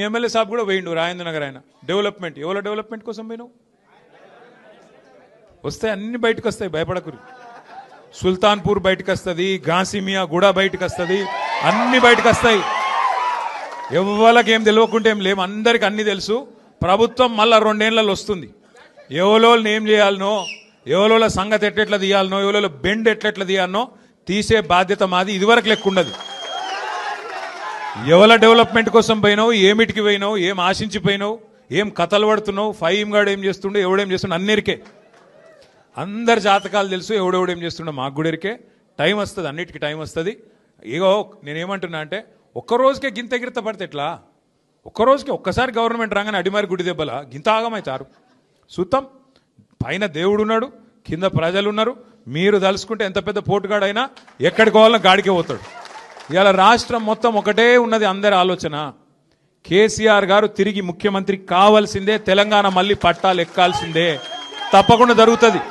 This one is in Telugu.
ఎమ్మెల్యే సాబ్ కూడా పోయిండు రాజేంద్ర నగర్ ఆయన డెవలప్మెంట్ ఎవరి డెవలప్మెంట్ కోసం పోయినావు వస్తాయి అన్ని బయటకు వస్తాయి భయపడకురి సుల్తాన్పూర్ బయటకు వస్తుంది గాసిమియా గూడ బయటకు వస్తుంది అన్ని బయటకు వస్తాయి ఎవరికి ఏం తెలియకుంటే ఏం లేవు అందరికి అన్ని తెలుసు ప్రభుత్వం మళ్ళా 2 ఏళ్లలో వస్తుంది ఎవరోళ్ళని ఏం చేయాలనో ఎవరోళ్ళ సంగతి ఎట్లెట్లా తీయాలనో ఎవరోళ్ళ బెండ్ ఎట్లెట్లా తీయాలనో తీసే బాధ్యత మాది ఇదివరకు లెక్క ఉండదు ఎవరి డెవలప్మెంట్ కోసం పోయినావు ఏమిటికి పోయినావు ఏం ఆశించిపోయినావు ఏం కథలు పడుతున్నావు ఫైమ్ గాడు ఏం చేస్తుండే ఎవడేం చేస్తుండే అన్నిరికే అందరి జాతకాలు తెలుసు ఎవడెవడేం చేస్తుండో మాకు కూడా ఎరికే టైం వస్తుంది అన్నిటికీ టైం వస్తుంది ఇగో నేనేమంటున్నా అంటే ఒక్కరోజుకే గింత ఎగిరిత పడితే ఎట్లా ఒక్కరోజుకి ఒక్కసారి గవర్నమెంట్ రాగానే అడిమారి గుడి దెబ్బల గింత ఆగమవుతారు సుత్తం పైన దేవుడు ఉన్నాడు కింద ప్రజలు ఉన్నారు మీరు తలుసుకుంటే ఎంత పెద్ద పోటుగాడైనా ఎక్కడికి పోవాలన్నా గాడికే పోతాడు ఇవాళ రాష్ట్రం మొత్తం ఒకటే ఉన్నది అందరి ఆలోచన కేసీఆర్ గారు తిరిగి ముఖ్యమంత్రి కావాల్సిందే తెలంగాణ మళ్ళీ పట్టాలు ఎక్కాల్సిందే తప్పకుండా జరుగుతుంది